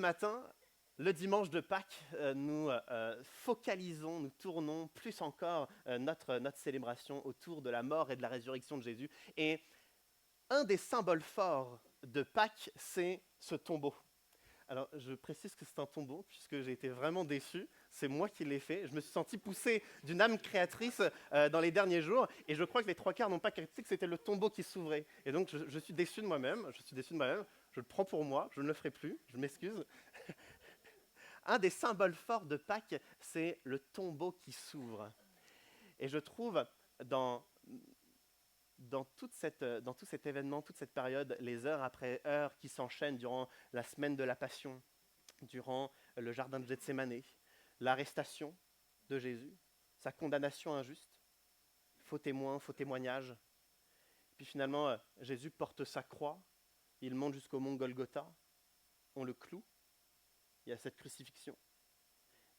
matin, le dimanche de Pâques, nous focalisons, nous tournons plus encore notre célébration autour de la mort et de la résurrection de Jésus. Et un des symboles forts de Pâques, c'est ce tombeau. Alors, je précise que c'est un tombeau, puisque j'ai été vraiment déçu. C'est moi qui l'ai fait. Je me suis senti poussé d'une âme créatrice dans les derniers jours, et je crois que les trois quarts n'ont pas capté que c'était le tombeau qui s'ouvrait. Et donc, je suis déçu de moi-même. Je suis déçu de moi-même. Je le prends pour moi. Je ne le ferai plus. Je m'excuse. Un des symboles forts de Pâques, c'est le tombeau qui s'ouvre. Et je trouve dans, dans tout cet événement, toute cette période, les heures après heures qui s'enchaînent durant la semaine de la Passion, durant le jardin de Gethsémanée, l'arrestation de Jésus, sa condamnation injuste, faux témoins, faux témoignages. Puis finalement, Jésus porte sa croix, il monte jusqu'au mont Golgotha, on le cloue, il y a cette crucifixion.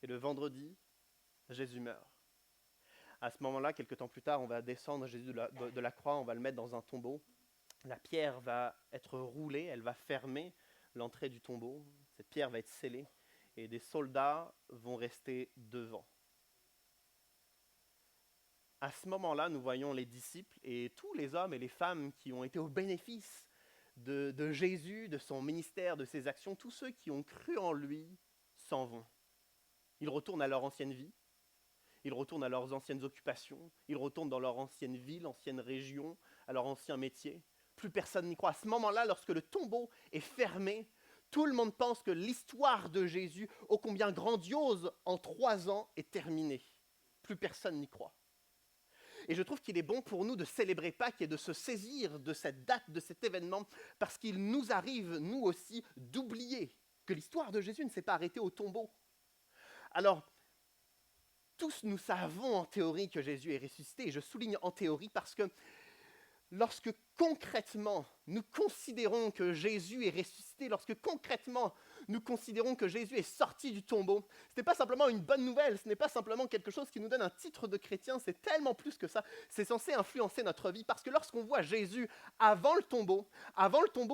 Et le vendredi, Jésus meurt. À ce moment-là, quelques temps plus tard, on va descendre Jésus de la croix, on va le mettre dans un tombeau. La pierre va être roulée, elle va fermer l'entrée du tombeau. Cette pierre va être scellée et des soldats vont rester devant. À ce moment-là, nous voyons les disciples et tous les hommes et les femmes qui ont été au bénéfice de Jésus, de son ministère, de ses actions. Tous ceux qui ont cru en lui s'en vont. Ils retournent à leur ancienne vie. Ils retournent à leurs anciennes occupations, ils retournent dans leur ancienne ville, ancienne région, à leur ancien métier. Plus personne n'y croit. À ce moment-là, lorsque le tombeau est fermé, tout le monde pense que l'histoire de Jésus, ô combien grandiose, en 3 ans, est terminée. Plus personne n'y croit. Et je trouve qu'il est bon pour nous de célébrer Pâques et de se saisir de cette date, de cet événement, parce qu'il nous arrive, nous aussi, d'oublier que l'histoire de Jésus ne s'est pas arrêtée au tombeau. Alors, tous nous savons en théorie que Jésus est ressuscité, et je souligne en théorie parce que lorsque concrètement nous considérons que Jésus est ressuscité, lorsque concrètement nous considérons que Jésus est sorti du tombeau, ce n'est pas simplement une bonne nouvelle, ce n'est pas simplement quelque chose qui nous donne un titre de chrétien, c'est tellement plus que ça, c'est censé influencer notre vie, parce que lorsqu'on voit Jésus avant le tombeau,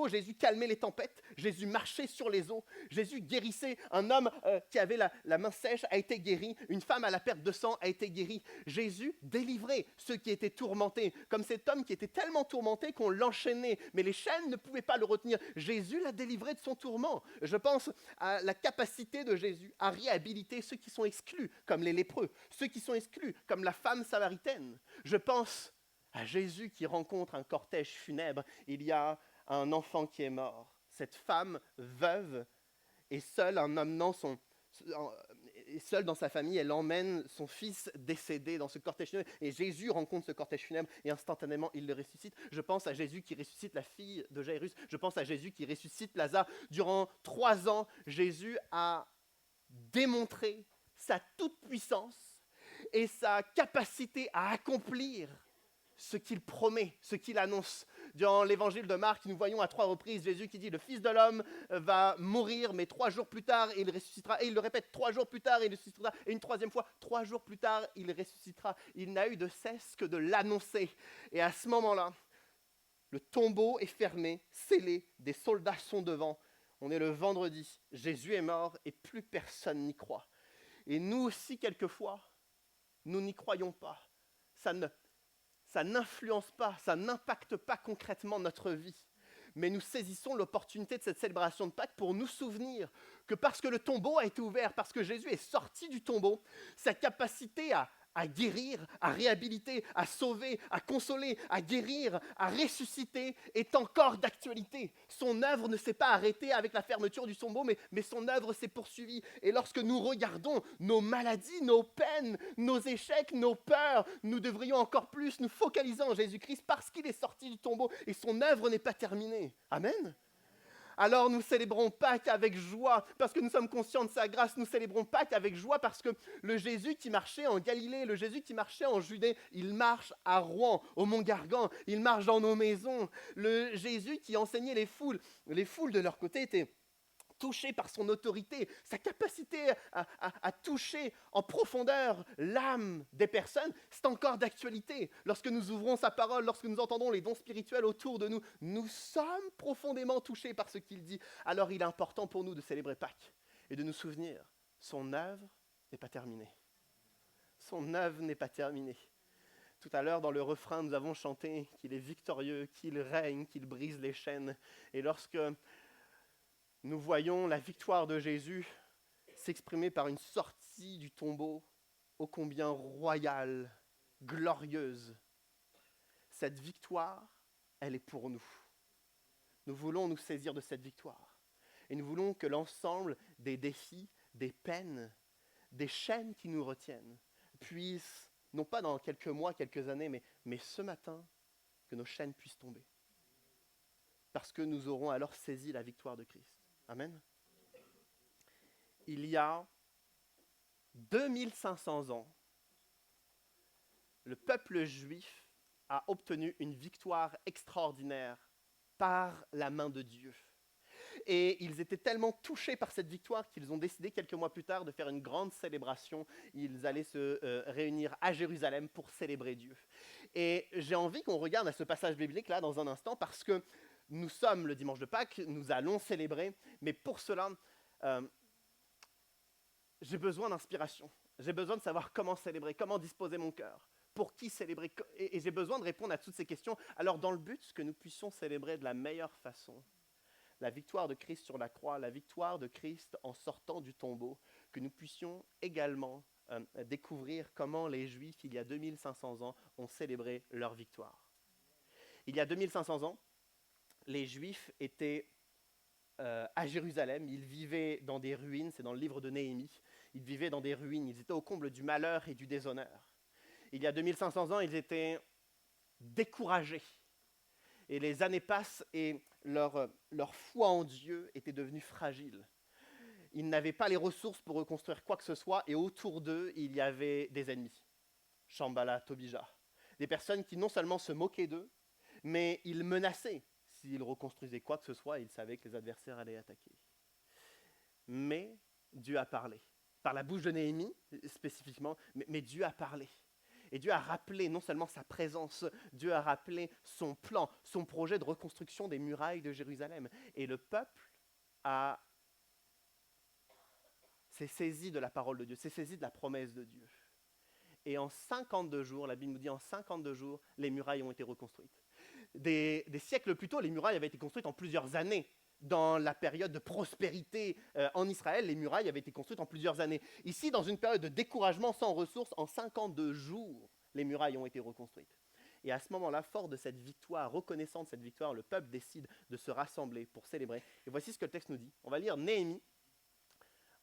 Jésus calmait les tempêtes, Jésus marchait sur les eaux, Jésus guérissait, un homme qui avait la main sèche a été guéri, une femme à la perte de sang a été guérie, Jésus délivrait ceux qui étaient tourmentés, comme cet homme qui était tellement tourmenté qu'on l'enchaînait, mais les chaînes ne pouvaient pas le retenir. Jésus l'a délivré de son tourment. Je pense à la capacité de Jésus à réhabiliter ceux qui sont exclus, comme les lépreux, ceux qui sont exclus, comme la femme samaritaine. Je pense à Jésus qui rencontre un cortège funèbre. Il y a un enfant qui est mort. Cette femme veuve est seule en amenant seule dans sa famille, elle emmène son fils décédé dans ce cortège funèbre. Et Jésus rencontre ce cortège funèbre et instantanément, il le ressuscite. Je pense à Jésus qui ressuscite la fille de Jairus. Je pense à Jésus qui ressuscite Lazare. Durant 3 ans, Jésus a démontré sa toute-puissance et sa capacité à accomplir ce qu'il promet, ce qu'il annonce. Dans l'évangile de Marc, nous voyons à 3 reprises Jésus qui dit « Le Fils de l'homme va mourir, mais 3 jours plus tard, il ressuscitera. » Et il le répète 3 jours plus tard, il ressuscitera. Et une 3e fois, 3 jours plus tard, il ressuscitera. Il n'a eu de cesse que de l'annoncer. Et à ce moment-là, le tombeau est fermé, scellé, des soldats sont devant. On est le vendredi, Jésus est mort et plus personne n'y croit. Et nous aussi, quelquefois, nous n'y croyons pas. Ça n'influence pas, ça n'impacte pas concrètement notre vie. Mais nous saisissons l'opportunité de cette célébration de Pâques pour nous souvenir que parce que le tombeau a été ouvert, parce que Jésus est sorti du tombeau, sa capacité à guérir, à réhabiliter, à sauver, à consoler, à guérir, à ressusciter est encore d'actualité. Son œuvre ne s'est pas arrêtée avec la fermeture du tombeau, mais son œuvre s'est poursuivie. Et lorsque nous regardons nos maladies, nos peines, nos échecs, nos peurs, nous devrions encore plus nous focaliser en Jésus-Christ parce qu'il est sorti du tombeau et son œuvre n'est pas terminée. Amen. Alors nous célébrons Pâques avec joie, parce que nous sommes conscients de sa grâce. Nous célébrons Pâques avec joie parce que le Jésus qui marchait en Galilée, le Jésus qui marchait en Judée, il marche à Rouen, au Mont Gargan, il marche dans nos maisons. Le Jésus qui enseignait les foules de leur côté étaient touché par son autorité, sa capacité à toucher en profondeur l'âme des personnes, c'est encore d'actualité. Lorsque nous ouvrons sa parole, lorsque nous entendons les dons spirituels autour de nous, nous sommes profondément touchés par ce qu'il dit. Alors il est important pour nous de célébrer Pâques et de nous souvenir, son œuvre n'est pas terminée. Son œuvre n'est pas terminée. Tout à l'heure, dans le refrain, nous avons chanté qu'il est victorieux, qu'il règne, qu'il brise les chaînes. Et lorsque nous voyons la victoire de Jésus s'exprimer par une sortie du tombeau ô combien royale, glorieuse, cette victoire, elle est pour nous. Nous voulons nous saisir de cette victoire. Et nous voulons que l'ensemble des défis, des peines, des chaînes qui nous retiennent, puissent, non pas dans quelques mois, quelques années, mais ce matin, que nos chaînes puissent tomber. Parce que nous aurons alors saisi la victoire de Christ. Amen. Il y a 2500 ans, le peuple juif a obtenu une victoire extraordinaire par la main de Dieu. Et ils étaient tellement touchés par cette victoire qu'ils ont décidé quelques mois plus tard de faire une grande célébration. Ils allaient se réunir à Jérusalem pour célébrer Dieu. Et j'ai envie qu'on regarde à ce passage biblique là dans un instant parce que nous sommes le dimanche de Pâques, nous allons célébrer, mais pour cela, j'ai besoin d'inspiration. J'ai besoin de savoir comment célébrer, comment disposer mon cœur, pour qui célébrer. Et j'ai besoin de répondre à toutes ces questions. Alors dans le but que nous puissions célébrer de la meilleure façon, la victoire de Christ sur la croix, la victoire de Christ en sortant du tombeau, que nous puissions également découvrir comment les Juifs, il y a 2500 ans, ont célébré leur victoire. Il y a 2500 ans, les Juifs étaient à Jérusalem, ils vivaient dans des ruines, c'est dans le livre de Néhémie, ils vivaient dans des ruines, ils étaient au comble du malheur et du déshonneur. Il y a 2500 ans, ils étaient découragés. Et les années passent et leur foi en Dieu était devenue fragile. Ils n'avaient pas les ressources pour reconstruire quoi que ce soit et autour d'eux, il y avait des ennemis. Shambhala, Tobija. Des personnes qui non seulement se moquaient d'eux, mais ils menaçaient. S'ils reconstruisaient quoi que ce soit, ils savaient que les adversaires allaient attaquer. Mais Dieu a parlé. Par la bouche de Néhémie, spécifiquement, mais Dieu a parlé. Et Dieu a rappelé non seulement sa présence, Dieu a rappelé son plan, son projet de reconstruction des murailles de Jérusalem. Et le peuple s'est saisi de la parole de Dieu, s'est saisi de la promesse de Dieu. Et en 52 jours, la Bible nous dit en 52 jours, les murailles ont été reconstruites. Des siècles plus tôt, les murailles avaient été construites en plusieurs années. Dans la période de prospérité en Israël, les murailles avaient été construites en plusieurs années. Ici, dans une période de découragement sans ressources, en 52 jours, les murailles ont été reconstruites. Et à ce moment-là, fort de cette victoire, reconnaissant de cette victoire, le peuple décide de se rassembler pour célébrer. Et voici ce que le texte nous dit. On va lire Néhémie.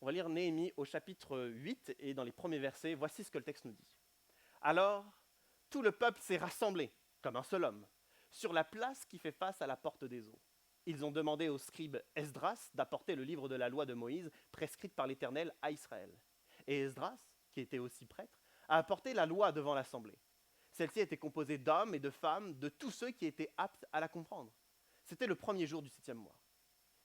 On va lire Néhémie au chapitre 8 et dans les premiers versets, voici ce que le texte nous dit. Alors, tout le peuple s'est rassemblé, comme un seul homme, sur la place qui fait face à la porte des eaux. Ils ont demandé au scribe Esdras d'apporter le livre de la loi de Moïse, prescrite par l'Éternel à Israël. Et Esdras, qui était aussi prêtre, a apporté la loi devant l'assemblée. Celle-ci était composée d'hommes et de femmes, de tous ceux qui étaient aptes à la comprendre. C'était le premier jour du 7e mois.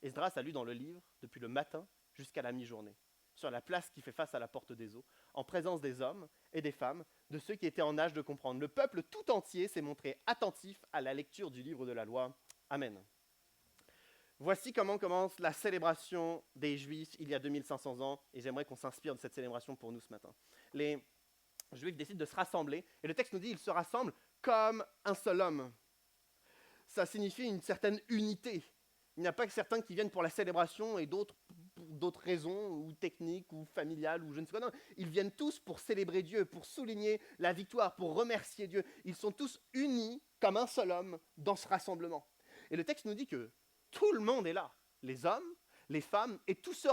Esdras a lu dans le livre, depuis le matin jusqu'à la mi-journée, sur la place qui fait face à la porte des eaux, en présence des hommes et des femmes, de ceux qui étaient en âge de comprendre. Le peuple tout entier s'est montré attentif à la lecture du livre de la loi. Amen. Voici comment commence la célébration des Juifs il y a 2500 ans, et j'aimerais qu'on s'inspire de cette célébration pour nous ce matin. Les Juifs décident de se rassembler, et le texte nous dit qu'ils se rassemblent comme un seul homme. Ça signifie une certaine unité. Il n'y a pas que certains qui viennent pour la célébration et d'autres pour d'autres raisons, ou techniques, ou familiales, ou je ne sais quoi. Non, ils viennent tous pour célébrer Dieu, pour souligner la victoire, pour remercier Dieu. Ils sont tous unis comme un seul homme dans ce rassemblement. Et le texte nous dit que tout le monde est là, les hommes, les femmes et tous ceux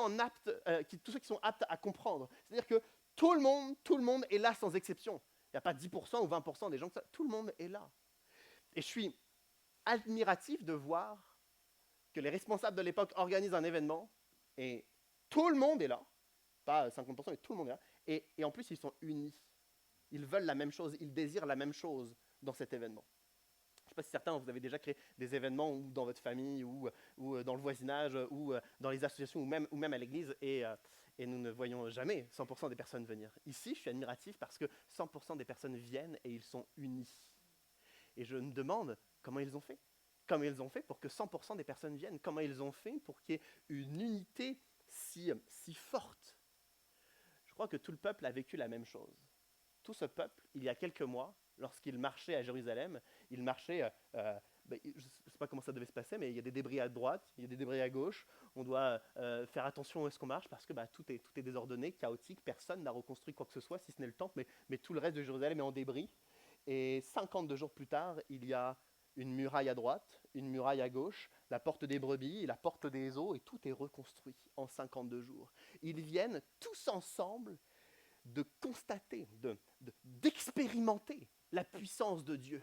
qui sont aptes à comprendre. C'est-à-dire que tout le monde est là sans exception. Il n'y a pas 10% ou 20% des gens, tout le monde est là. Et je suis admiratif de voir que les responsables de l'époque organisent un événement et tout le monde est là, pas 50%, mais tout le monde est là. Et en plus, ils sont unis. Ils veulent la même chose, ils désirent la même chose dans cet événement. Je ne sais pas si certains, vous avez déjà créé des événements ou dans votre famille ou dans le voisinage ou dans les associations ou même à l'église et nous ne voyons jamais 100% des personnes venir. Ici, je suis admiratif parce que 100% des personnes viennent et ils sont unis. Et je me demande comment ils ont fait. Comment ils ont fait pour que 100% des personnes viennent. Comment ils ont fait pour qu'il y ait une unité si forte. Je crois que tout le peuple a vécu la même chose. Tout ce peuple, il y a quelques mois, lorsqu'il marchait à Jérusalem, il marchait, je ne sais pas comment ça devait se passer, mais il y a des débris à droite, il y a des débris à gauche, on doit faire attention où est-ce qu'on marche parce que tout est désordonné, chaotique, personne n'a reconstruit quoi que ce soit, si ce n'est le temple, mais tout le reste de Jérusalem est en débris. Et 52 jours plus tard, il y a une muraille à droite, une muraille à gauche, la porte des brebis, la porte des eaux, et tout est reconstruit en 52 jours. Ils viennent tous ensemble de constater, d'expérimenter la puissance de Dieu.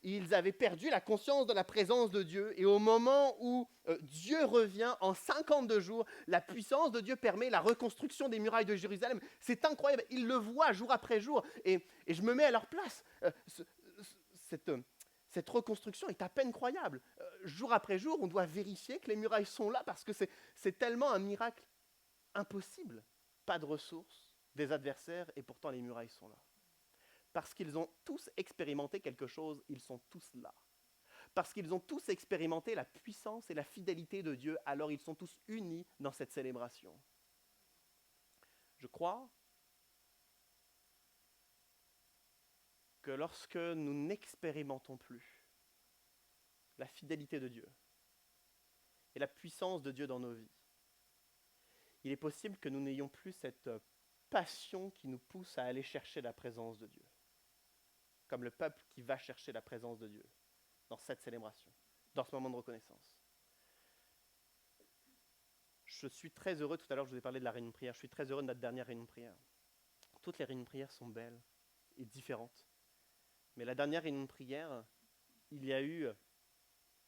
Ils avaient perdu la conscience de la présence de Dieu, et au moment où Dieu revient en 52 jours, la puissance de Dieu permet la reconstruction des murailles de Jérusalem. C'est incroyable, ils le voient jour après jour, et je me mets à leur place. Cette reconstruction est à peine croyable. Jour après jour, on doit vérifier que les murailles sont là, parce que c'est tellement un miracle impossible. Pas de ressources, des adversaires, et pourtant les murailles sont là. Parce qu'ils ont tous expérimenté quelque chose, ils sont tous là. Parce qu'ils ont tous expérimenté la puissance et la fidélité de Dieu, alors ils sont tous unis dans cette célébration. Je crois que lorsque nous n'expérimentons plus la fidélité de Dieu et la puissance de Dieu dans nos vies, il est possible que nous n'ayons plus cette passion qui nous pousse à aller chercher la présence de Dieu. Comme le peuple qui va chercher la présence de Dieu dans cette célébration, dans ce moment de reconnaissance. Je suis très heureux, tout à l'heure je vous ai parlé de la réunion de prière, je suis très heureux de notre dernière réunion de prière. Toutes les réunions de prière sont belles et différentes. Mais la dernière réunion de prière, il y a eu,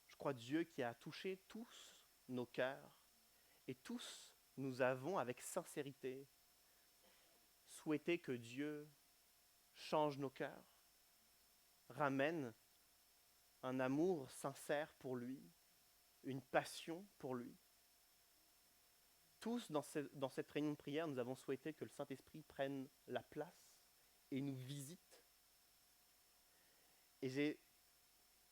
je crois, Dieu qui a touché tous nos cœurs et tous nous avons avec sincérité souhaité que Dieu change nos cœurs, ramène un amour sincère pour lui, une passion pour lui. Tous dans cette réunion de prière, nous avons souhaité que le Saint-Esprit prenne la place et nous visite. Et j'ai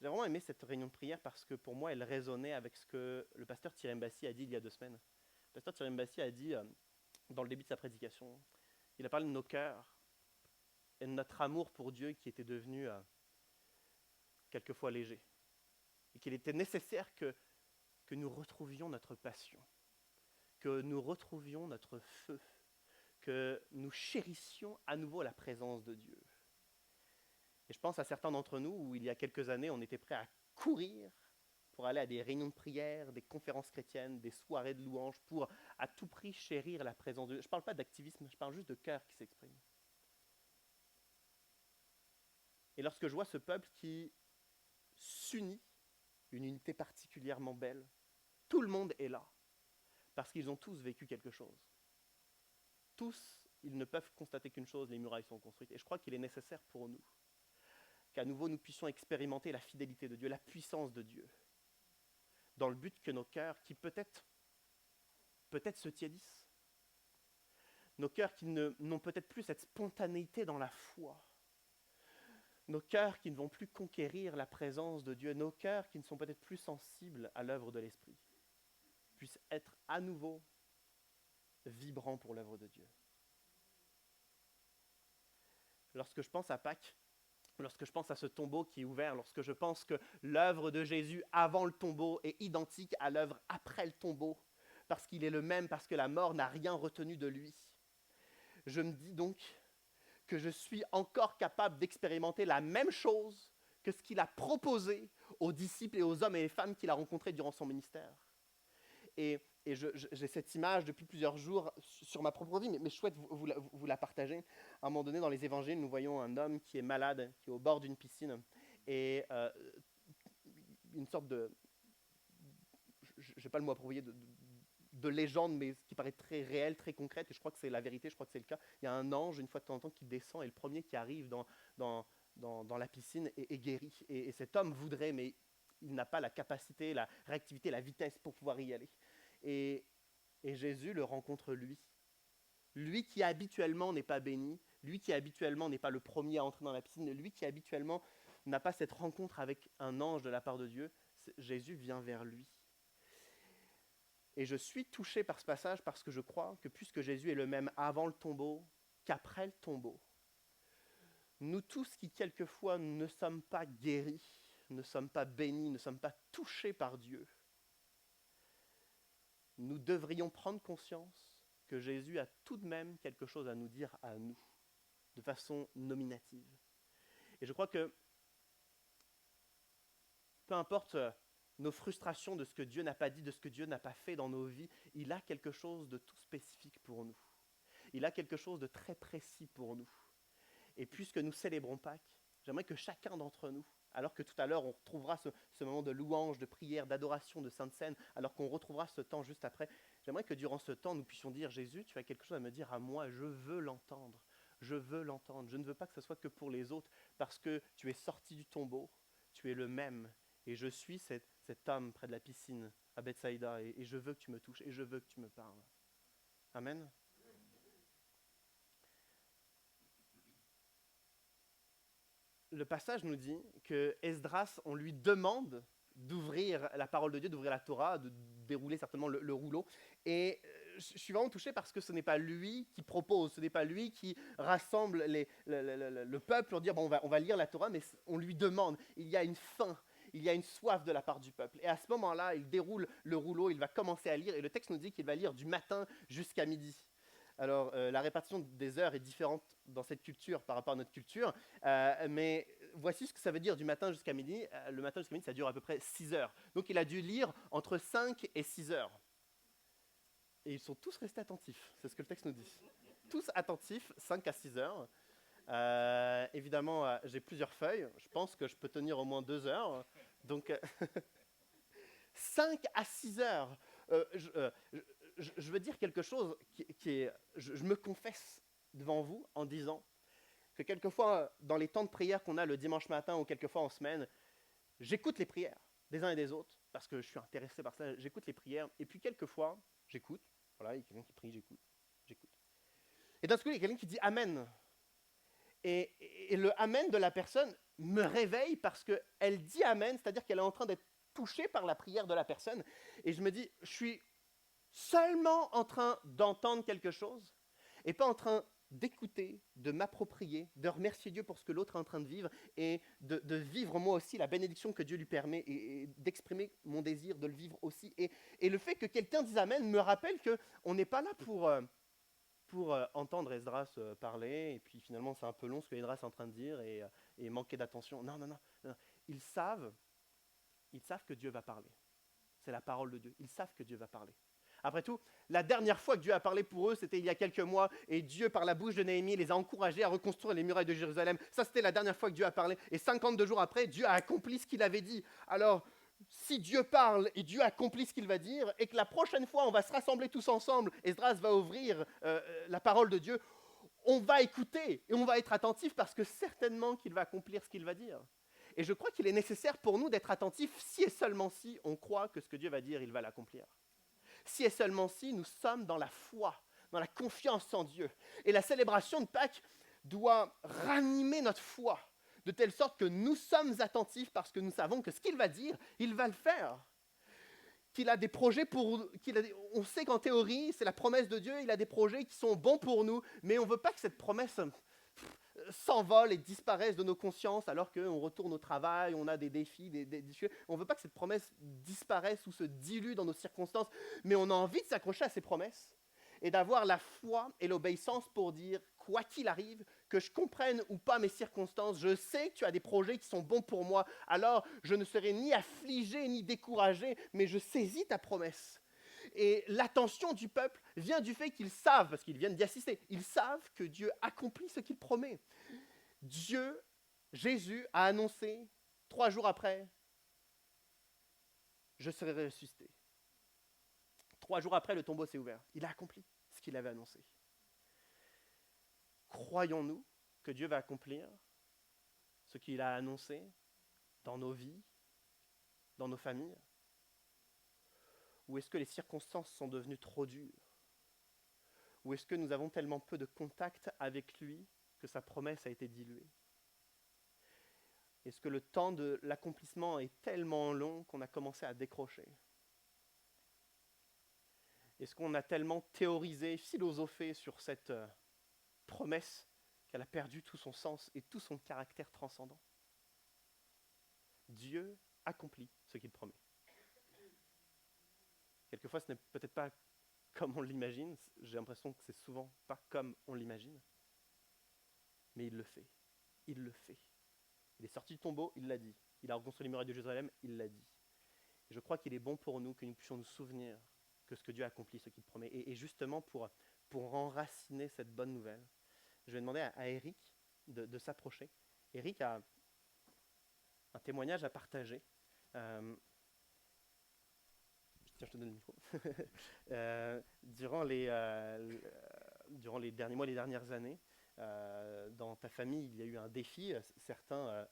vraiment aimé cette réunion de prière parce que pour moi, elle résonnait avec ce que le pasteur Thierry Mbassi a dit il y a 2 semaines. Le pasteur Thierry Mbassi a dit, dans le début de sa prédication, il a parlé de nos cœurs et de notre amour pour Dieu qui était devenu quelquefois léger. Et qu'il était nécessaire que nous retrouvions notre passion, que nous retrouvions notre feu, que nous chérissions à nouveau la présence de Dieu. Et je pense à certains d'entre nous où il y a quelques années, on était prêts à courir pour aller à des réunions de prière, des conférences chrétiennes, des soirées de louanges, pour à tout prix chérir la présence de Dieu. Je ne parle pas d'activisme, je parle juste de cœur qui s'exprime. Et lorsque je vois ce peuple qui s'unit, une unité particulièrement belle, tout le monde est là, parce qu'ils ont tous vécu quelque chose. Tous, ils ne peuvent constater qu'une chose, les murailles sont construites. Et je crois qu'il est nécessaire pour nous qu'à nouveau nous puissions expérimenter la fidélité de Dieu, la puissance de Dieu, dans le but que nos cœurs, qui peut-être se tiédissent, nos cœurs qui n'ont peut-être plus cette spontanéité dans la foi, nos cœurs qui ne vont plus conquérir la présence de Dieu, nos cœurs qui ne sont peut-être plus sensibles à l'œuvre de l'Esprit, puissent être à nouveau vibrants pour l'œuvre de Dieu. Lorsque je pense à Pâques, lorsque je pense à ce tombeau qui est ouvert, lorsque je pense que l'œuvre de Jésus avant le tombeau est identique à l'œuvre après le tombeau, parce qu'il est le même, parce que la mort n'a rien retenu de lui, je me dis donc que je suis encore capable d'expérimenter la même chose que ce qu'il a proposé aux disciples et aux hommes et les femmes qu'il a rencontrés durant son ministère. Et j'ai cette image depuis plusieurs jours sur ma propre vie, mais je souhaite vous la partager. À un moment donné, dans les évangiles, nous voyons un homme qui est malade, qui est au bord d'une piscine, et une sorte de, je n'ai pas le mot approprié, de légende, mais qui paraît très réelle, très concrète, et je crois que c'est la vérité, je crois que c'est le cas. Il y a un ange, une fois de temps en temps, qui descend, et le premier qui arrive dans dans la piscine est guéri. Et cet homme voudrait, mais il n'a pas la capacité, la réactivité, la vitesse pour pouvoir y aller. Et, et Jésus le rencontre lui. Lui qui habituellement n'est pas béni, lui qui habituellement n'est pas le premier à entrer dans la piscine, lui qui habituellement n'a pas cette rencontre avec un ange de la part de Dieu, Jésus vient vers lui. Et je suis touché par ce passage parce que je crois que puisque Jésus est le même avant le tombeau qu'après le tombeau, nous tous qui quelquefois ne sommes pas guéris, ne sommes pas bénis, ne sommes pas touchés par Dieu, nous devrions prendre conscience que Jésus a tout de même quelque chose à nous dire à nous, de façon nominative. Et je crois que peu importe nos frustrations de ce que Dieu n'a pas dit, de ce que Dieu n'a pas fait dans nos vies, il a quelque chose de tout spécifique pour nous. Il a quelque chose de très précis pour nous. Et puisque nous célébrons Pâques, j'aimerais que chacun d'entre nous, alors que tout à l'heure on retrouvera ce moment de louange, de prière, d'adoration, de Sainte Seine, alors qu'on retrouvera ce temps juste après, j'aimerais que durant ce temps nous puissions dire « Jésus, tu as quelque chose à me dire à moi, je veux l'entendre, je veux l'entendre, je ne veux pas que ce soit que pour les autres, parce que tu es sorti du tombeau, tu es le même, et je suis cet homme près de la piscine à Bethsaïda, et je veux que tu me touches, et je veux que tu me parles. » Amen. Le passage nous dit que Esdras, on lui demande d'ouvrir la parole de Dieu, d'ouvrir la Torah, de dérouler certainement le rouleau. Et je suis vraiment touché parce que ce n'est pas lui qui propose, ce n'est pas lui qui rassemble le peuple pour dire bon, on va lire la Torah, mais on lui demande. Il y a une faim, il y a une soif de la part du peuple. Et à ce moment-là, il déroule le rouleau, il va commencer à lire, et le texte nous dit qu'il va lire du matin jusqu'à midi. Alors, la répartition des heures est différente dans cette culture par rapport à notre culture, mais voici ce que ça veut dire du matin jusqu'à midi. Le matin jusqu'à midi, ça dure à peu près 6 heures. Donc, il a dû lire entre 5 et 6 heures. Et ils sont tous restés attentifs, c'est ce que le texte nous dit. Tous attentifs, 5 à 6 heures. Évidemment, j'ai plusieurs feuilles. Je pense que je peux tenir au moins 2 heures. Donc, 5 à 6 heures. Je veux dire quelque chose qui est... Je me confesse devant vous en disant que quelquefois, dans les temps de prière qu'on a le dimanche matin ou quelquefois en semaine, j'écoute les prières des uns et des autres parce que je suis intéressé par ça. J'écoute les prières et puis quelquefois, j'écoute. Voilà, il y a quelqu'un qui prie, j'écoute. Et d'un coup, il y a quelqu'un qui dit Amen. Et le Amen de la personne me réveille parce qu'elle dit Amen, c'est-à-dire qu'elle est en train d'être touchée par la prière de la personne. Et je me dis, je suis seulement en train d'entendre quelque chose et pas en train d'écouter, de m'approprier, de remercier Dieu pour ce que l'autre est en train de vivre et de vivre moi aussi la bénédiction que Dieu lui permet et d'exprimer mon désir de le vivre aussi. Et le fait que quelqu'un dise Amen me rappelle qu'on n'est pas là pour entendre Esdras parler et puis finalement c'est un peu long ce que Esdras est en train de dire et manquer d'attention. Non. Ils savent que Dieu va parler. C'est la parole de Dieu. Ils savent que Dieu va parler. Après tout, la dernière fois que Dieu a parlé pour eux, c'était il y a quelques mois, et Dieu, par la bouche de Néhémie, les a encouragés à reconstruire les murailles de Jérusalem. Ça, c'était la dernière fois que Dieu a parlé, et 52 jours après, Dieu a accompli ce qu'il avait dit. Alors, si Dieu parle et Dieu accomplit ce qu'il va dire, et que la prochaine fois, on va se rassembler tous ensemble, Esdras va ouvrir la parole de Dieu, on va écouter, et on va être attentif, parce que certainement qu'il va accomplir ce qu'il va dire. Et je crois qu'il est nécessaire pour nous d'être attentifs si et seulement si on croit que ce que Dieu va dire, il va l'accomplir. Si et seulement si nous sommes dans la foi, dans la confiance en Dieu. Et la célébration de Pâques doit ranimer notre foi, de telle sorte que nous sommes attentifs parce que nous savons que ce qu'il va dire, il va le faire. Qu'il a des projets on sait qu'en théorie, c'est la promesse de Dieu, il a des projets qui sont bons pour nous, mais on ne veut pas que cette promesse s'envole et disparaisse de nos consciences alors qu'on retourne au travail, on a des défis, on ne veut pas que cette promesse disparaisse ou se dilue dans nos circonstances, mais on a envie de s'accrocher à ces promesses et d'avoir la foi et l'obéissance pour dire, quoi qu'il arrive, que je comprenne ou pas mes circonstances, je sais que tu as des projets qui sont bons pour moi, alors je ne serai ni affligé ni découragé, mais je saisis ta promesse. Et l'attention du peuple vient du fait qu'ils savent, parce qu'ils viennent d'y assister, ils savent que Dieu accomplit ce qu'il promet. Jésus a annoncé 3 jours après, je serai ressuscité. 3 jours après, le tombeau s'est ouvert. Il a accompli ce qu'il avait annoncé. Croyons-nous que Dieu va accomplir ce qu'il a annoncé dans nos vies, dans nos familles? Ou est-ce que les circonstances sont devenues trop dures? Ou est-ce que nous avons tellement peu de contact avec lui que sa promesse a été diluée? Est-ce que le temps de l'accomplissement est tellement long qu'on a commencé à décrocher? Est-ce qu'on a tellement théorisé, philosophé sur cette promesse qu'elle a perdu tout son sens et tout son caractère transcendant? Dieu accomplit ce qu'il promet. Quelquefois, ce n'est peut-être pas comme on l'imagine, j'ai l'impression que c'est souvent pas comme on l'imagine, mais il le fait. Il le fait. Il est sorti du tombeau, il l'a dit. Il a reconstruit les murailles de Jérusalem, il l'a dit. Et je crois qu'il est bon pour nous que nous puissions nous souvenir que ce que Dieu a accompli, ce qu'il promet. Et justement, pour enraciner cette bonne nouvelle, je vais demander à Eric de s'approcher. Eric a un témoignage à partager. Tiens, je te donne le micro. Durant les derniers mois, les dernières années, dans ta famille, il y a eu un défi. Certains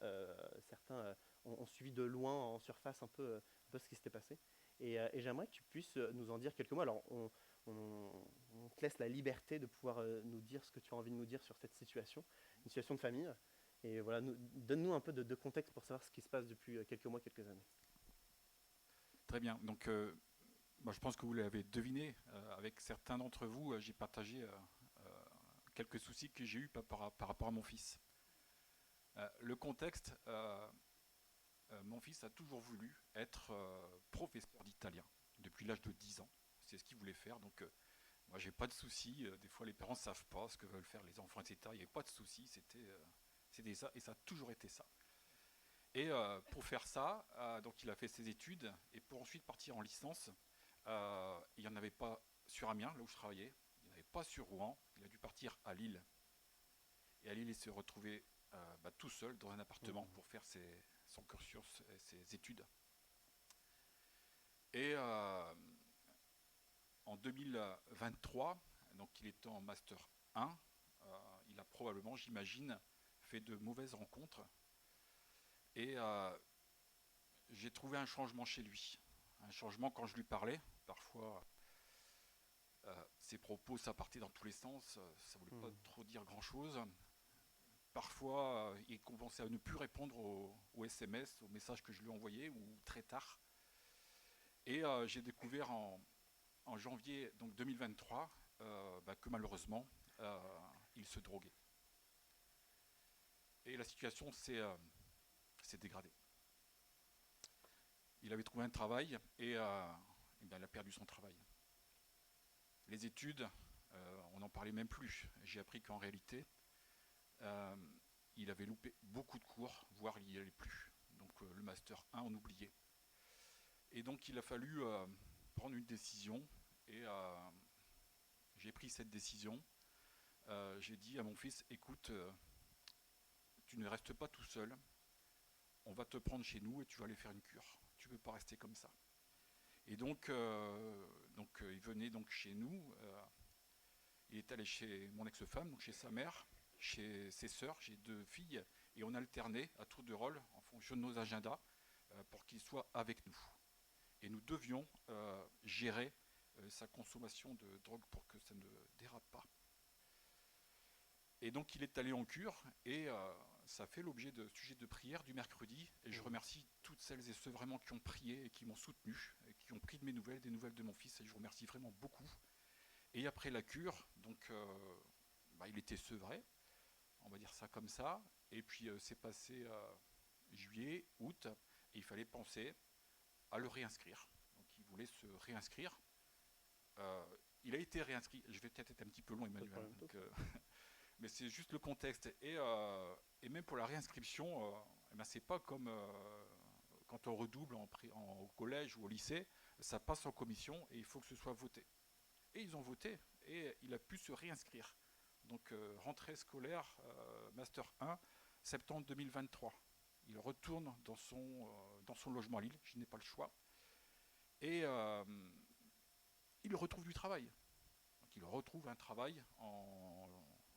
ont suivi de loin, en surface, un peu ce qui s'était passé. Et j'aimerais que tu puisses nous en dire quelques mots. Alors, on te laisse la liberté de pouvoir nous dire ce que tu as envie de nous dire sur cette situation, une situation de famille. Et voilà, donne-nous un peu de contexte pour savoir ce qui se passe depuis quelques mois, quelques années. Très bien. Donc, moi, je pense que vous l'avez deviné. Avec certains d'entre vous, j'ai partagé quelques soucis que j'ai eus par rapport à mon fils. Le contexte, mon fils a toujours voulu être professeur d'italien depuis l'âge de 10 ans. C'est ce qu'il voulait faire. Donc, moi, j'ai pas de soucis. Des fois, les parents ne savent pas ce que veulent faire les enfants, etc. Il n'y avait pas de soucis. C'était ça. Et ça a toujours été ça. Et pour faire ça, donc il a fait ses études. Et pour ensuite partir en licence, il n'y en avait pas sur Amiens, là où je travaillais. Il n'y en avait pas sur Rouen. Il a dû partir à Lille. Et à Lille, il s'est retrouvé tout seul dans un appartement pour faire son cursus et ses études. Et en 2023, donc il était en Master 1, il a probablement, j'imagine, fait de mauvaises rencontres. Et j'ai trouvé un changement chez lui. Un changement quand je lui parlais. Parfois, ses propos, ça partait dans tous les sens. Ça ne voulait pas trop dire grand-chose. Parfois, il commençait à ne plus répondre aux SMS, aux messages que je lui envoyais, ou très tard. Et j'ai découvert en janvier donc 2023 que malheureusement, il se droguait. Et la situation s'est dégradée. Il avait trouvé un travail et il a perdu son travail. Les études, on n'en parlait même plus. J'ai appris qu'en réalité, il avait loupé beaucoup de cours, voire il n'y allait plus. Donc le Master 1, on oubliait. Et donc il a fallu prendre une décision et j'ai pris cette décision. J'ai dit à mon fils, écoute, tu ne restes pas tout seul, on va te prendre chez nous et tu vas aller faire une cure. Tu ne peux pas rester comme ça. Et donc, il venait donc chez nous, il est allé chez mon ex-femme, donc chez sa mère, chez ses sœurs, j'ai 2 filles, et on alternait à tour de rôle en fonction de nos agendas pour qu'il soit avec nous. Et nous devions gérer sa consommation de drogue pour que ça ne dérape pas. Et donc il est allé en cure et ça fait l'objet de sujets de prière du mercredi. Et je remercie toutes celles et ceux vraiment qui ont prié et qui m'ont soutenu, et qui ont pris de mes nouvelles, des nouvelles de mon fils. Et je vous remercie vraiment beaucoup. Et après la cure, donc il était sevré, on va dire ça comme ça. Et puis c'est passé juillet, août, et il fallait penser à le réinscrire. Donc il voulait se réinscrire. Il a été réinscrit. Je vais peut-être être un petit peu long, Emmanuel. Mais c'est juste le contexte. Et même pour la réinscription, c'est pas comme quand on redouble au collège ou au lycée, ça passe en commission et il faut que ce soit voté. Et ils ont voté et il a pu se réinscrire. Donc rentrée scolaire, Master 1, septembre 2023. Il retourne dans son logement à Lille, je n'ai pas le choix. Et il retrouve du travail. Donc il retrouve un travail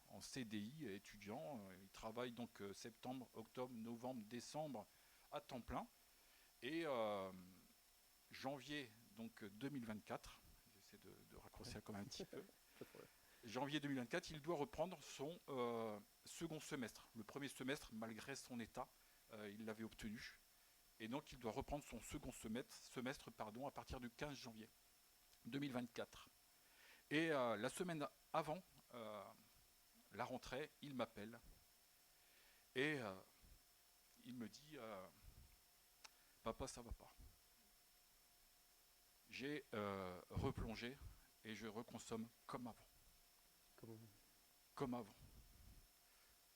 en CDI, étudiant. Il travaille donc septembre, octobre, novembre, décembre à temps plein. Et janvier donc 2024, j'essaie de raccourcir quand même un petit peu. Janvier 2024, il doit reprendre son second semestre. Le premier semestre, malgré son état, il l'avait obtenu. Et donc, il doit reprendre son second semestre à partir du 15 janvier 2024. Et la semaine avant la rentrée, il m'appelle et il me dit Papa, ça va pas. J'ai replongé et je reconsomme comme avant. Comme avant.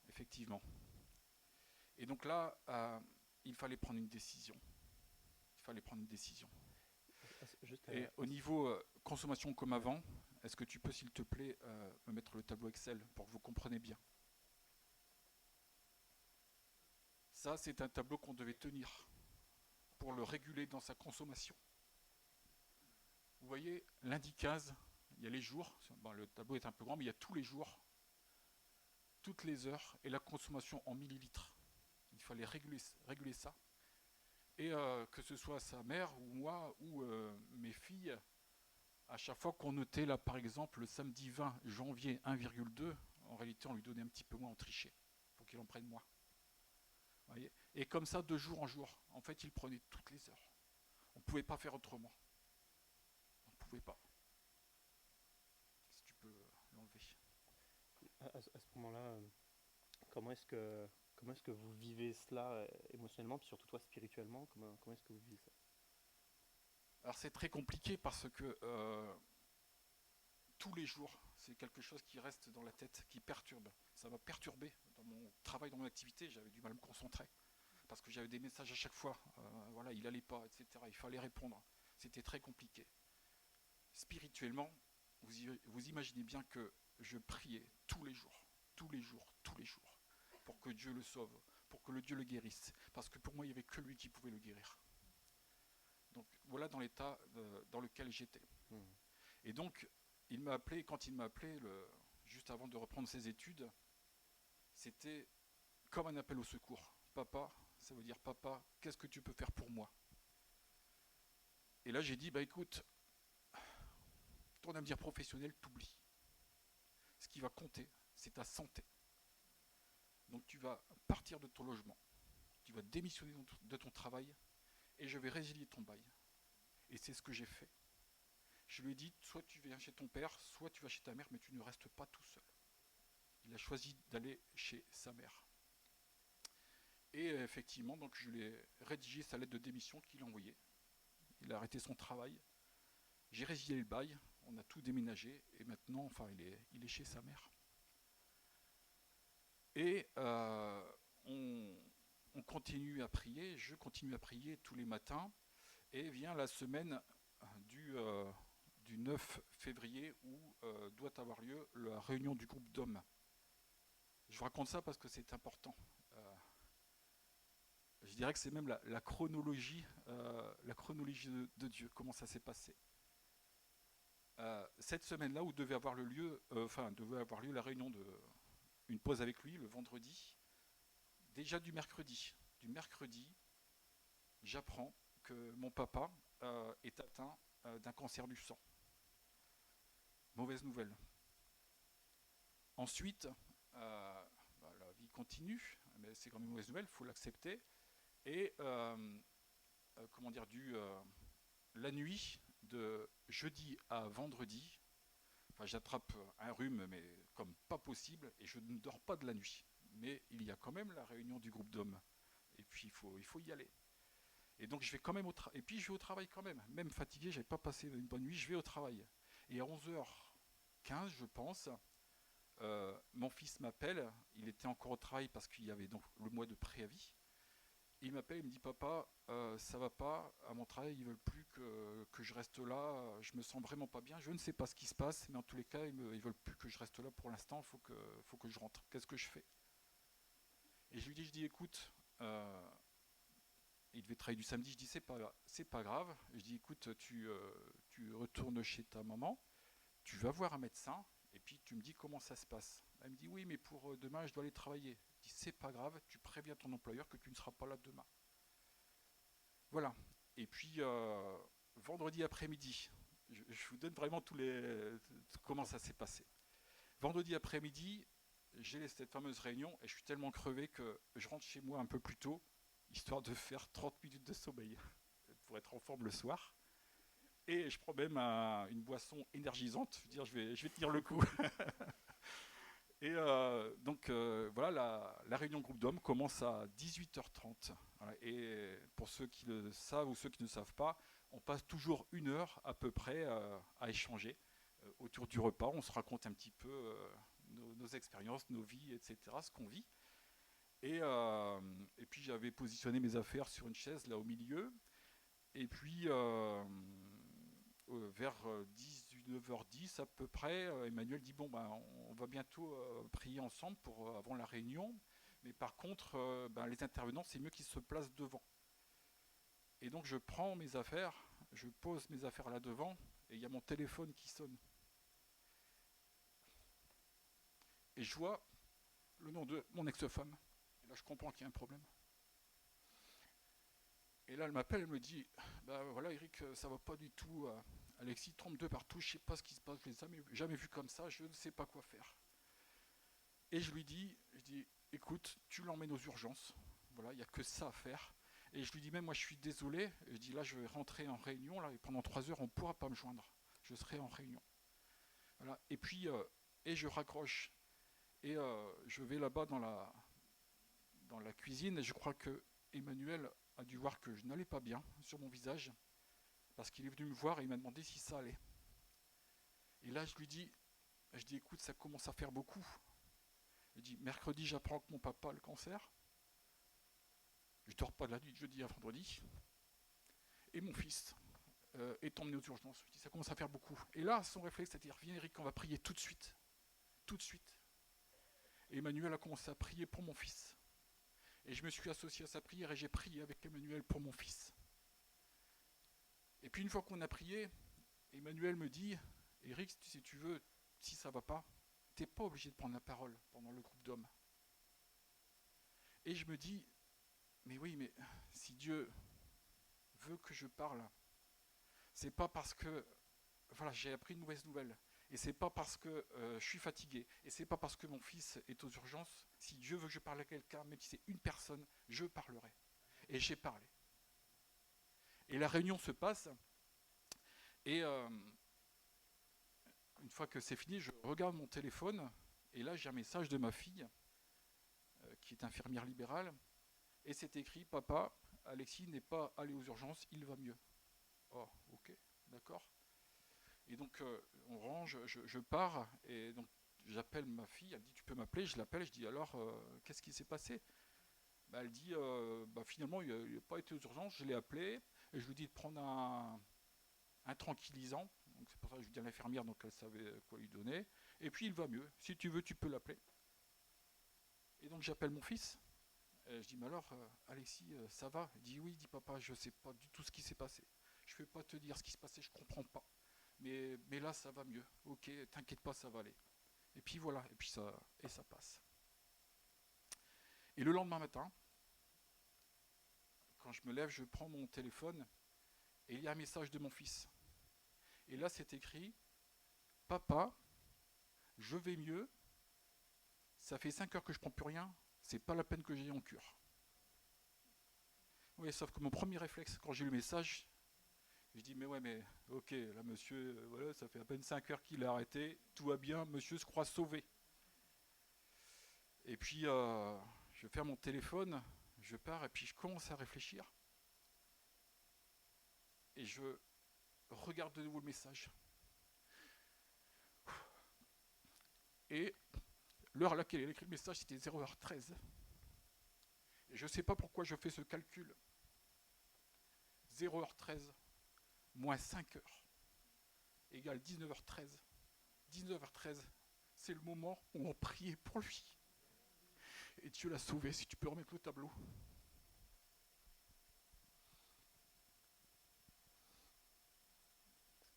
Effectivement. Et donc là, il fallait prendre une décision. Et au niveau consommation comme avant, est-ce que tu peux, s'il te plaît, me mettre le tableau Excel pour que vous compreniez bien? Ça, c'est un tableau qu'on devait tenir pour le réguler dans sa consommation. Vous voyez, lundi 15, il y a les jours. Bon, le tableau est un peu grand, mais il y a tous les jours, toutes les heures et la consommation en millilitres. Il fallait réguler ça. Et que ce soit sa mère ou moi ou mes filles, à chaque fois qu'on notait là par exemple le samedi 20 janvier 1,2, en réalité on lui donnait un petit peu moins, on trichait pour qu'il en prenne moins. Voyez, et comme ça de jour en jour, en fait il prenait toutes les heures. On ne pouvait pas faire autrement. On ne pouvait pas. Si tu peux l'enlever. À ce moment-là, comment est-ce que vous vivez cela émotionnellement, puis surtout toi spirituellement, comment est-ce que vous vivez ça? Alors c'est très compliqué parce que tous les jours, c'est quelque chose qui reste dans la tête, qui perturbe. Ça m'a perturbé dans mon travail, dans mon activité. J'avais du mal à me concentrer parce que j'avais des messages à chaque fois. Voilà, il allait pas, etc. Il fallait répondre. C'était très compliqué. Spirituellement, vous imaginez bien que je priais tous les jours, pour que Dieu le sauve, pour que le Dieu le guérisse. Parce que pour moi, il n'y avait que lui qui pouvait le guérir. Donc voilà dans l'état dans lequel j'étais. Et donc, il m'a appelé, quand il m'a appelé, juste avant de reprendre ses études, c'était comme un appel au secours. Papa, ça veut dire papa, qu'est-ce que tu peux faire pour moi? Et là j'ai dit, bah écoute, ton avenir professionnel t'oublie. Ce qui va compter, c'est ta santé. Donc tu vas partir de ton logement, tu vas démissionner de ton travail et je vais résilier ton bail. Et c'est ce que j'ai fait. Je lui ai dit, soit tu viens chez ton père, soit tu vas chez ta mère, mais tu ne restes pas tout seul. Il a choisi d'aller chez sa mère. Et effectivement, donc je lui ai rédigé sa lettre de démission qu'il a envoyée. Il a arrêté son travail. J'ai résilié le bail, on a tout déménagé, et maintenant, enfin, il est chez sa mère. Et on continue à prier, je continue à prier tous les matins, et vient la semaine du 9 février où doit avoir lieu la réunion du groupe d'hommes. Je vous raconte ça parce que c'est important. Je dirais que c'est même la chronologie de Dieu, comment ça s'est passé. Cette semaine-là où devait avoir lieu la réunion une pause avec lui le vendredi, déjà du mercredi, j'apprends que mon papa est atteint d'un cancer du sang. Mauvaise nouvelle. Ensuite, la vie continue, mais c'est quand même une mauvaise nouvelle, il faut l'accepter. Et la nuit de jeudi à vendredi, j'attrape un rhume, mais comme pas possible, et je ne dors pas de la nuit. Mais il y a quand même la réunion du groupe d'hommes, et puis il faut y aller. Et donc je vais quand même et puis je vais au travail quand même fatigué, j'avais pas passé une bonne nuit, je vais au travail. Et à 11h15, je pense, mon fils m'appelle, il était encore au travail parce qu'il y avait donc le mois de préavis. Il m'appelle, il me dit papa, ça va pas, à mon travail ils veulent plus que je reste là, je me sens vraiment pas bien, je ne sais pas ce qui se passe, mais en tous les cas ils veulent plus que je reste là pour l'instant, faut que je rentre, qu'est-ce que je fais? Et je lui dis écoute, il devait travailler du samedi, je dis c'est pas grave, je dis écoute tu retournes chez ta maman, tu vas voir un médecin et puis tu me dis comment ça se passe. Elle me dit oui, mais pour demain, je dois aller travailler. Je dis c'est pas grave, tu préviens ton employeur que tu ne seras pas là demain. Voilà. Et puis vendredi après-midi, je vous donne vraiment comment ça s'est passé. Vendredi après-midi, j'ai cette fameuse réunion et je suis tellement crevé que je rentre chez moi un peu plus tôt, histoire de faire 30 minutes de sommeil pour être en forme le soir. Et je prends même une boisson énergisante. Je veux dire, je vais tenir le coup. Et donc voilà, la réunion groupe d'hommes commence à 18h30. Voilà. Et pour ceux qui le savent ou ceux qui ne savent pas, on passe toujours 1 heure à peu près à échanger autour du repas. On se raconte un petit peu nos expériences, nos vies, etc., ce qu'on vit. Et puis j'avais positionné mes affaires sur une chaise là au milieu. Et puis vers 19h10 à peu près, Emmanuel dit bon ben on va bientôt prier ensemble avant la réunion, mais par contre les intervenants c'est mieux qu'ils se placent devant. Et donc je prends mes affaires, je pose mes affaires là devant et il y a mon téléphone qui sonne. Et je vois le nom de mon ex-femme. Et là je comprends qu'il y a un problème. Et là elle m'appelle, elle me dit bah voilà Eric, ça va pas du tout. Alexis trompe de partout, je sais pas ce qui se passe, je l'ai jamais vu comme ça, je ne sais pas quoi faire. Et je dis, écoute, tu l'emmènes aux urgences, voilà, il n'y a que ça à faire. Et je lui dis même, moi je suis désolé, je dis là je vais rentrer en réunion, là, et pendant 3 heures on ne pourra pas me joindre, je serai en réunion. Voilà. Et puis, et je raccroche, et je vais là-bas dans la cuisine, et je crois que Emmanuel a dû voir que je n'allais pas bien sur mon visage, parce qu'il est venu me voir et il m'a demandé si ça allait. Et là je dis écoute, ça commence à faire beaucoup. Je dis mercredi j'apprends que mon papa a le cancer. Je dors pas de la nuit de jeudi à vendredi. Et mon fils est emmené aux urgences. Je dis ça commence à faire beaucoup. Et là son réflexe c'est de dire viens Eric, on va prier tout de suite. Tout de suite. Et Emmanuel a commencé à prier pour mon fils. Et je me suis associé à sa prière et j'ai prié avec Emmanuel pour mon fils. Et puis une fois qu'on a prié, Emmanuel me dit Eric, si tu veux, si ça va pas, t'es pas obligé de prendre la parole pendant le groupe d'hommes. Et je me dis, mais oui, mais si Dieu veut que je parle, c'est pas parce que voilà, j'ai appris une mauvaise nouvelle, et c'est pas parce que je suis fatigué, et c'est pas parce que mon fils est aux urgences. Si Dieu veut que je parle à quelqu'un, même si c'est une personne, je parlerai. Et j'ai parlé. Et la réunion se passe, et une fois que c'est fini, je regarde mon téléphone, et là j'ai un message de ma fille, qui est infirmière libérale, et c'est écrit « Papa, Alexis n'est pas allé aux urgences, il va mieux. » Oh, ok, d'accord. Et donc on range, je pars, et donc j'appelle ma fille, elle me dit « Tu peux m'appeler ?» Je l'appelle, je dis « Alors, qu'est-ce qui s'est passé ?» Elle dit finalement, il n'a pas été aux urgences, je l'ai appelé, et je lui dis de prendre un tranquillisant. Donc c'est pour ça que je lui dis à l'infirmière, donc elle savait quoi lui donner. Et puis il va mieux. Si tu veux, tu peux l'appeler. Et donc j'appelle mon fils. Et je dis mais alors Alexis, ça va? Il dit oui. Il dit papa, je sais pas du tout ce qui s'est passé. Je vais pas te dire ce qui s'est passé, je comprends pas. Mais là ça va mieux. Ok, t'inquiète pas, ça va aller. Et puis voilà, et puis ça passe. Et le lendemain matin, quand je me lève, je prends mon téléphone et il y a un message de mon fils. Et là c'est écrit papa, je vais mieux, ça fait 5 heures que je prends plus rien, c'est pas la peine que j'aille en cure. Oui, sauf que mon premier réflexe, quand j'ai lu le message, je dis mais ouais, mais ok, là monsieur, voilà, ça fait à peine 5 heures qu'il a arrêté, tout va bien, monsieur se croit sauvé. Et puis je ferme mon téléphone, je pars et puis je commence à réfléchir. Et je regarde de nouveau le message. Et l'heure à laquelle il a écrit le message, c'était 0h13. Et je ne sais pas pourquoi je fais ce calcul. 0h13 moins 5 heures égale 19h13. 19h13, c'est le moment où on priait pour lui. Et Dieu l'a sauvé, si tu peux remettre le tableau.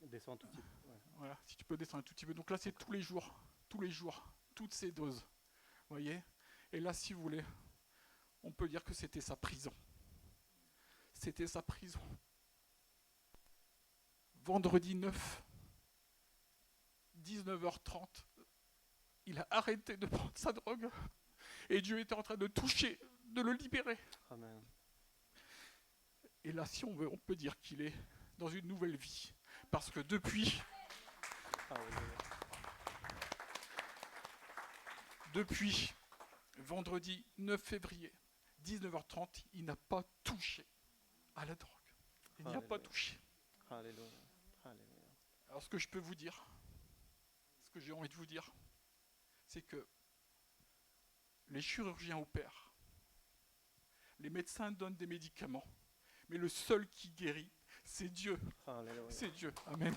Descends tout de suite. Ouais. Voilà, si tu peux descendre un tout petit peu. Donc là, c'est tous les jours. Tous les jours. toutes ces doses. Vous voyez ? Et là, si vous voulez, on peut dire que c'était sa prison. C'était sa prison. Vendredi 9, 19h30, il a arrêté de prendre sa drogue et Dieu était en train de toucher, de le libérer. Amen. Et là, si on veut, on peut dire qu'il est dans une nouvelle vie. Parce que depuis vendredi 9 février, 19h30, il n'a pas touché à la drogue. Il n'y a pas touché. Alléluia. Alléluia. Alors ce que je peux vous dire, ce que j'ai envie de vous dire, c'est que les chirurgiens opèrent, les médecins donnent des médicaments, mais le seul qui guérit, c'est Dieu. Alléluia. C'est Dieu. Amen.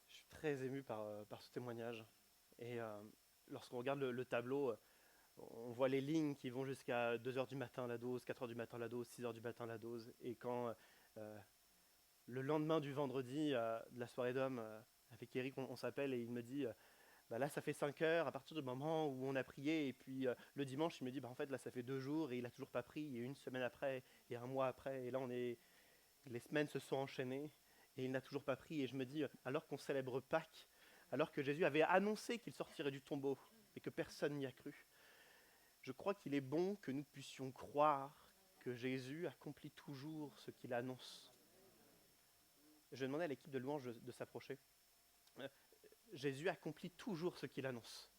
Je suis très ému par ce témoignage. Et lorsqu'on regarde le tableau, on voit les lignes qui vont jusqu'à 2h du matin la dose, 4h du matin la dose, 6h du matin la dose. Et quand le lendemain du vendredi de la soirée d'homme, avec Eric, on s'appelle et il me dit bah là ça fait 5 heures à partir du moment où on a prié. Et puis le dimanche il me dit bah en fait là ça fait 2 jours et il n'a toujours pas pris. Et une semaine après et un mois après. Et là les semaines se sont enchaînées et il n'a toujours pas pris. Et je me dis alors qu'on célèbre Pâques, alors que Jésus avait annoncé qu'il sortirait du tombeau et que personne n'y a cru, je crois qu'il est bon que nous puissions croire que Jésus accomplit toujours ce qu'il annonce. Je vais demander à l'équipe de louange de s'approcher. Jésus accomplit toujours ce qu'il annonce.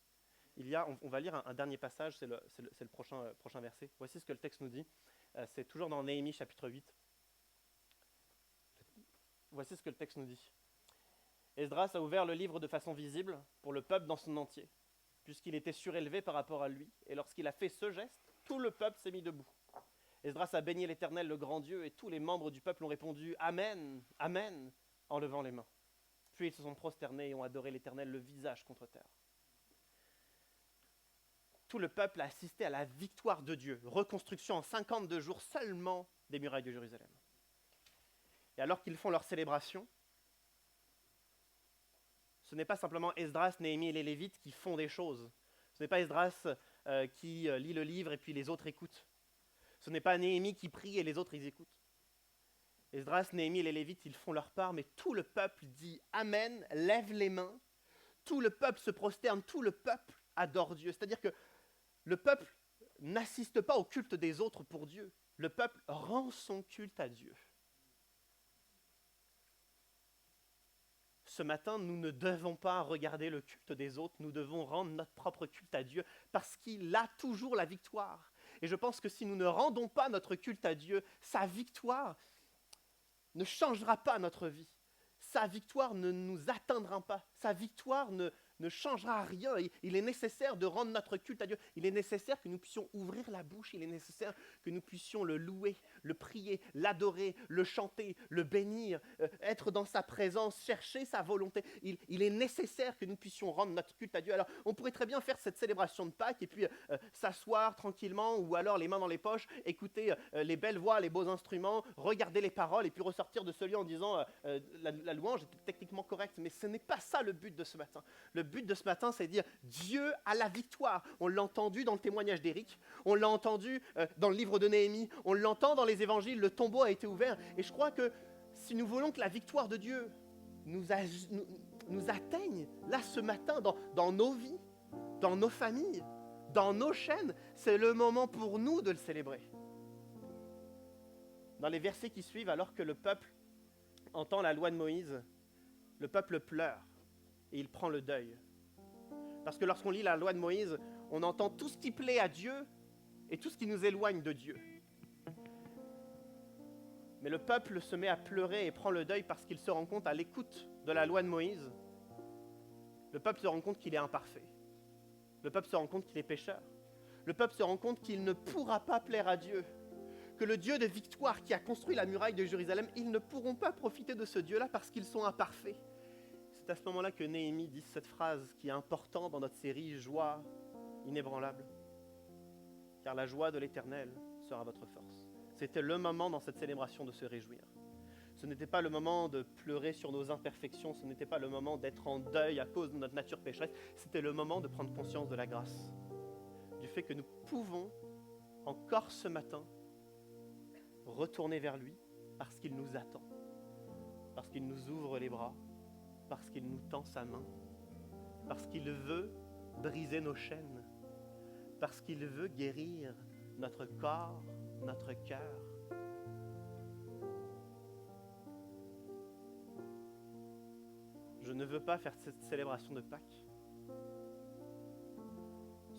On va lire un dernier passage, c'est le prochain verset. Voici ce que le texte nous dit. C'est toujours dans Néhémie chapitre 8. Voici ce que le texte nous dit. Esdras a ouvert le livre de façon visible pour le peuple dans son entier, puisqu'il était surélevé par rapport à lui. Et lorsqu'il a fait ce geste, tout le peuple s'est mis debout. Esdras a béni l'Éternel, le grand Dieu, et tous les membres du peuple ont répondu « Amen, Amen » en levant les mains. Puis ils se sont prosternés et ont adoré l'Éternel le visage contre terre. Tout le peuple a assisté à la victoire de Dieu, reconstruction en 52 jours seulement des murailles de Jérusalem. Et alors qu'ils font leur célébration, ce n'est pas simplement Esdras, Néhémie et les Lévites qui font des choses. Ce n'est pas Esdras qui lit le livre et puis les autres écoutent. Ce n'est pas Néhémie qui prie et les autres ils écoutent. Esdras, Néhémie et les Lévites, ils font leur part, mais tout le peuple dit Amen, lève les mains. Tout le peuple se prosterne, tout le peuple adore Dieu. C'est-à-dire que le peuple n'assiste pas au culte des autres pour Dieu. Le peuple rend son culte à Dieu. Ce matin, nous ne devons pas regarder le culte des autres, nous devons rendre notre propre culte à Dieu parce qu'il a toujours la victoire. Et je pense que si nous ne rendons pas notre culte à Dieu, sa victoire ne changera pas notre vie. Sa victoire ne nous atteindra pas. Sa victoire ne changera rien. Il est nécessaire de rendre notre culte à Dieu. Il est nécessaire que nous puissions ouvrir la bouche. Il est nécessaire que nous puissions le louer, le prier, l'adorer, le chanter, le bénir, être dans sa présence, chercher sa volonté. Il est nécessaire que nous puissions rendre notre culte à Dieu. Alors, on pourrait très bien faire cette célébration de Pâques et puis s'asseoir tranquillement ou alors les mains dans les poches, écouter les belles voix, les beaux instruments, regarder les paroles et puis ressortir de ce lieu en disant la louange est techniquement correcte. Mais ce n'est pas ça le but de ce matin. Le but de ce matin, c'est de dire Dieu a la victoire. On l'a entendu dans le témoignage d'Éric, on l'a entendu dans le livre de Néhémie, on l'entend dans les évangiles, le tombeau a été ouvert. Et je crois que si nous voulons que la victoire de Dieu nous atteigne, là ce matin, dans nos vies, dans nos familles, dans nos chaînes, c'est le moment pour nous de le célébrer. Dans les versets qui suivent, alors que le peuple entend la loi de Moïse, le peuple pleure. Et il prend le deuil. Parce que lorsqu'on lit la loi de Moïse, on entend tout ce qui plaît à Dieu et tout ce qui nous éloigne de Dieu. Mais le peuple se met à pleurer et prend le deuil parce qu'il se rend compte à l'écoute de la loi de Moïse. Le peuple se rend compte qu'il est imparfait. Le peuple se rend compte qu'il est pécheur. Le peuple se rend compte qu'il ne pourra pas plaire à Dieu. Que le Dieu de victoire qui a construit la muraille de Jérusalem, ils ne pourront pas profiter de ce Dieu-là parce qu'ils sont imparfaits. C'est à ce moment-là que Néhémie dit cette phrase qui est importante dans notre série « Joie inébranlable ». Car la joie de l'Éternel sera votre force. C'était le moment dans cette célébration de se réjouir. Ce n'était pas le moment de pleurer sur nos imperfections, ce n'était pas le moment d'être en deuil à cause de notre nature pécheresse, c'était le moment de prendre conscience de la grâce, du fait que nous pouvons encore ce matin retourner vers lui parce qu'il nous attend, parce qu'il nous ouvre les bras, parce qu'il nous tend sa main, parce qu'il veut briser nos chaînes, parce qu'il veut guérir notre corps, notre cœur. Je ne veux pas faire cette célébration de Pâques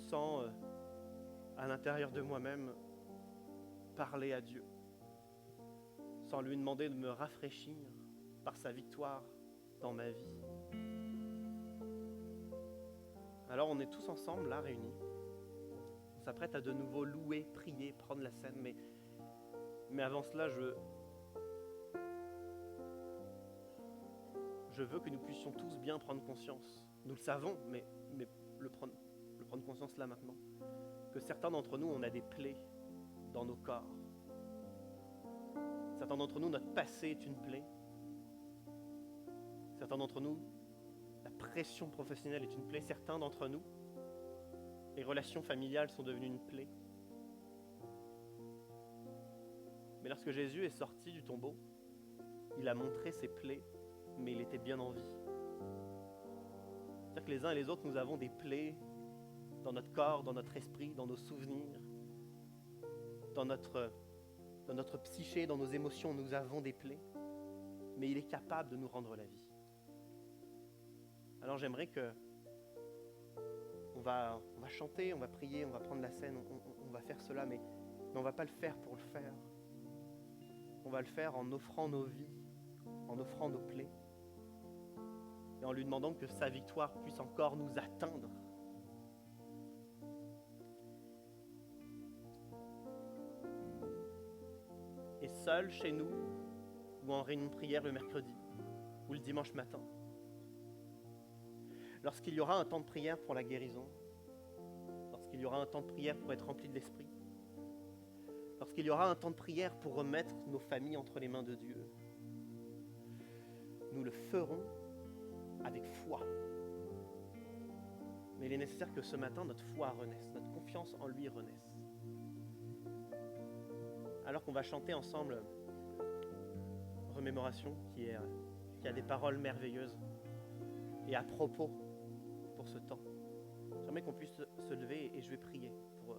sans, à l'intérieur de moi-même, parler à Dieu, sans lui demander de me rafraîchir par sa victoire dans ma vie. Alors on est tous ensemble là, réunis. On s'apprête à de nouveau louer, prier, prendre la scène, mais avant cela, je veux que nous puissions tous bien prendre conscience. Nous le savons, mais le prendre conscience là maintenant. Que certains d'entre nous, on a des plaies dans nos corps. Certains d'entre nous, notre passé est une plaie. Certains d'entre nous, la pression professionnelle est une plaie. Certains d'entre nous, les relations familiales sont devenues une plaie. Mais lorsque Jésus est sorti du tombeau, il a montré ses plaies, mais il était bien en vie. C'est-à-dire que les uns et les autres, nous avons des plaies dans notre corps, dans notre esprit, dans nos souvenirs, dans notre psyché, dans nos émotions, nous avons des plaies, mais il est capable de nous rendre la vie. Alors j'aimerais que on va chanter, on va prier, on va prendre la scène, on va faire cela, mais on ne va pas le faire pour le faire. On va le faire en offrant nos vies, en offrant nos plaies, et en lui demandant que sa victoire puisse encore nous atteindre. Et seul chez nous, ou en réunion de prière le mercredi, ou le dimanche matin, lorsqu'il y aura un temps de prière pour la guérison, lorsqu'il y aura un temps de prière pour être rempli de l'Esprit, lorsqu'il y aura un temps de prière pour remettre nos familles entre les mains de Dieu, nous le ferons avec foi. Mais il est nécessaire que ce matin, notre foi renaisse, notre confiance en lui renaisse. Alors qu'on va chanter ensemble Remémoration, qui a des paroles merveilleuses et à propos pour ce temps. J'aimerais qu'on puisse se lever et je vais prier pour